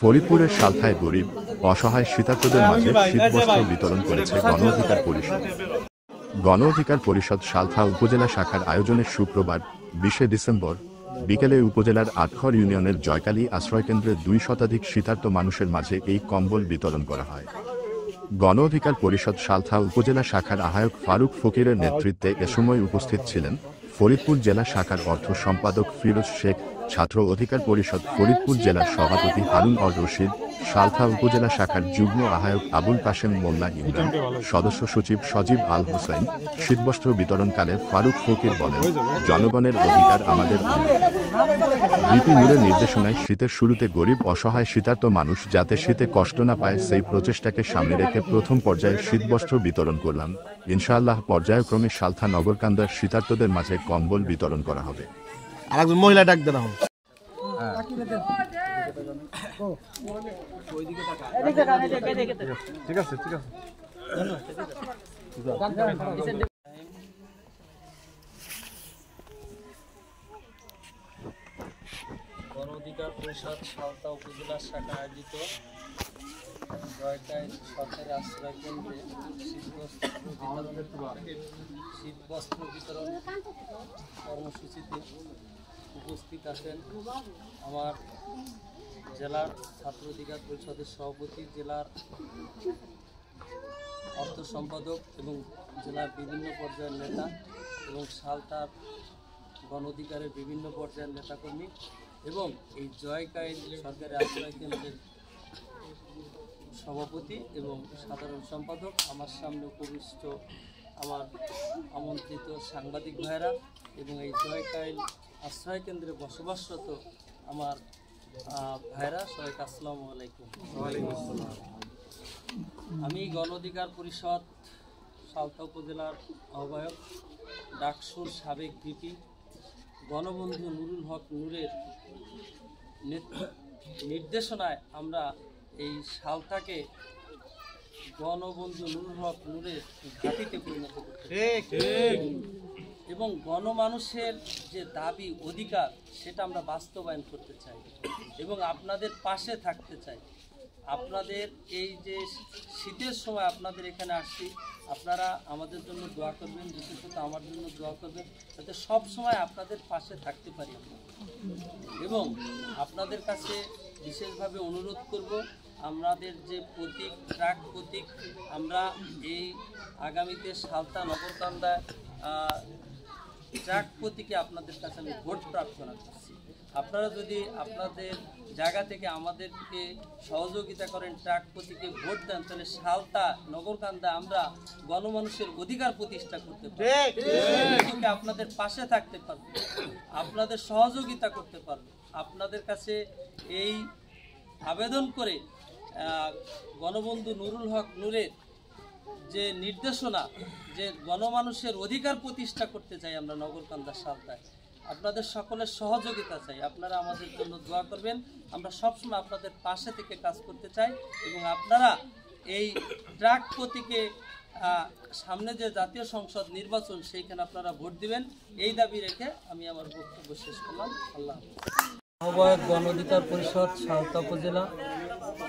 ফরিদপুরের সালথায় গরিব অসহায় শীতার্তদের মাঝে শীতবস্ত্র বিতরণ করেছে গণ অধিকার পরিষদ। গণ অধিকার পরিষদ সালথা উপজেলা শাখার আয়োজনে শুক্রবার 20 ডিসেম্বর বিকেলে উপজেলার আটঘর ইউনিয়নের জয়কালী আশ্রয়কেন্দ্রে 2 শতাধিক শীতার্ত মানুষের মাঝে এই কম্বল বিতরণ করা হয়। গণ অধিকার পরিষদ সালথা উপজেলা শাখার আহ্বায়ক ফারুক ফকিরের নেতৃত্বে এ সময় উপস্থিত ছিলেন ফরিদপুর জেলা শাখার অর্থ সম্পাদক ফিরোজ শেখ, ছাত্র অধিকার পরিষদ ফরিদপুর জেলার সভাপতি হারুন অর রশিদ, সালথা উপজেলা শাখার যুগ্ম আহ্বায়ক আবুল কাশেম মোল্লা ইমরান, সদস্য সচিব সজীব আল হোসেন। শীতবস্ত্র বিতরণকালে ফারুক ফকির বলেন, জনগণের অধিকার আমাদের ভিপি নূরের নির্দেশনায় শীতের শুরুতে গরিব অসহায় শীতার্ত মানুষ যাতে শীতে কষ্ট না পায় সেই প্রচেষ্টাকে সামনে রেখে প্রথম পর্যায়ে শীতবস্ত্র বিতরণ করলাম। ইনশাআল্লাহ পর্যায়ক্রমে সালথা নগরকান্দার শীতার্তদের মাঝে কম্বল বিতরণ করা হবে। আরেকজন মহিলা ডাক দেন। ঠিক আছে ঠিক আছে। গণ অধিকার পরিষদ সালথা উপজেলা শাখা আয়োজিত জয়কালী সরকারি আশ্রয় কেন্দ্রে শীতবস্ত্র বিতরণ কর্মসূচিতে উপস্থিত আছেন আমার জেলার ছাত্র অধিকার পরিষদের সভাপতি, জেলার অর্থ সম্পাদক এবং জেলার বিভিন্ন পর্যায়ের নেতা এবং সালথার গণ অধিকারের বিভিন্ন পর্যায়ের নেতাকর্মী এবং এই জয়কালী সরকারি আশ্রয় কেন্দ্রের সভাপতি এবং সাধারণ সম্পাদক, আমার সামনে উপবিষ্ট আমার আমন্ত্রিত সাংবাদিক ভাইরা এবং এই জয়কালী আশ্রয় কেন্দ্রে বসবাসরত আমার ভাইরা, সবাইকে আসসালামু আলাইকুম। আমি গণ অধিকার পরিষদ সালথা উপজেলার আহ্বায়ক, ডাকসুর সাবেক ভিপি গণবন্ধু নুরুল হক নূরের নির্দেশনায় আমরা এই সালথাকে গণবন্ধু নুরুল হক নূরের ঘাঁটিতে পরিণত করতে এবং গণমানুষের যে দাবি অধিকার সেটা আমরা বাস্তবায়ন করতে চাই এবং আপনাদের পাশে থাকতে চাই। আপনাদের এই যে শীতের সময় আপনাদের এখানে আসছি, আপনারা আমাদের জন্য দোয়া করবেন, বিশেষত আমার জন্য দোয়া করবেন যাতে সব সময় আপনাদের পাশে থাকতে পারি আমরা। এবং আপনাদের কাছে বিশেষভাবে অনুরোধ করব, আমাদের যে প্রতীক ট্রাক প্রতীক, আমরা এই আগামীতে সালথা নগরকান্দায় ট্রাক প্রতীকে আপনাদের কাছে আমি ভোট প্রার্থনা করছি। আপনারা যদি আপনাদের জায়গা থেকে আমাদেরকে সহযোগিতা করেন, ট্রাক প্রতীকে ভোট দেন, তাহলে সালথা নগরকান্দা আমরা গণমানুষের অধিকার প্রতিষ্ঠা করতে পারবো, আপনাদের পাশে থাকতে পারবো, আপনাদের সহযোগিতা করতে পারবো। আপনাদের কাছে এই আবেদন করে গণবন্ধু নুরুল হক নূরের যে নির্দেশনা, যে গণমানুষের অধিকার প্রতিষ্ঠা করতে চাই আমরা নগরকান্দা সালথায়, আপনাদের সকলের সহযোগিতা চাই। আপনারা আমাদের জন্য দোয়া করবেন, আমরা সবসময় আপনাদের পাশে থেকে কাজ করতে চাই এবং আপনারা এই ট্রাক প্রতীকে সামনে যে জাতীয় সংসদ নির্বাচন সেইখানে আপনারা ভোট দিবেন, এই দাবি রেখে আমি আমার বক্তব্য শেষ করলাম। আল্লাহ হাফেজ। আহ্বায়ক গণ অধিকার পরিষদ সালথা উপজেলা।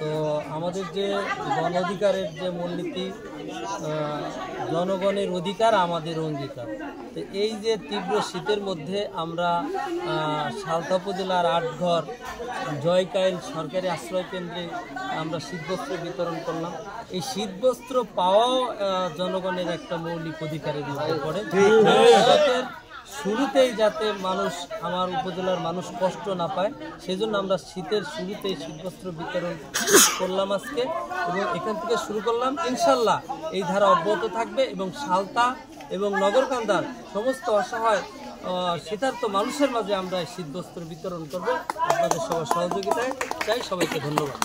তো আমাদের যে গণ অধিকারের যে মূলনীতি, জনগণের অধিকার আমাদের অঙ্গীকার। তো এই যে তীব্র শীতের মধ্যে আমরা সালথা উপজেলার আটঘর জয়কালী সরকারি আশ্রয় কেন্দ্রে আমরা শীতবস্ত্র বিতরণ করলাম। এই শীতবস্ত্র পাওয়াও জনগণের একটা মৌলিক অধিকারের মধ্যে পড়ে। শুরুতেই যাতে মানুষ, আমার উপজেলার মানুষ কষ্ট না পায়, সেজন্য আমরা শীতের শুরুতেই শীতবস্ত্র বিতরণ করলাম আজকে এবং এখান থেকে শুরু করলাম। ইনশাল্লাহ এই ধারা অব্যাহত থাকবে এবং সালথা এবং নগরকান্দার সমস্ত অসহায় শীতার্ত মানুষের মাঝে আমরা শীতবস্ত্র বিতরণ করব। আপনাদের সবার সহযোগিতায় চাই। সবাইকে ধন্যবাদ।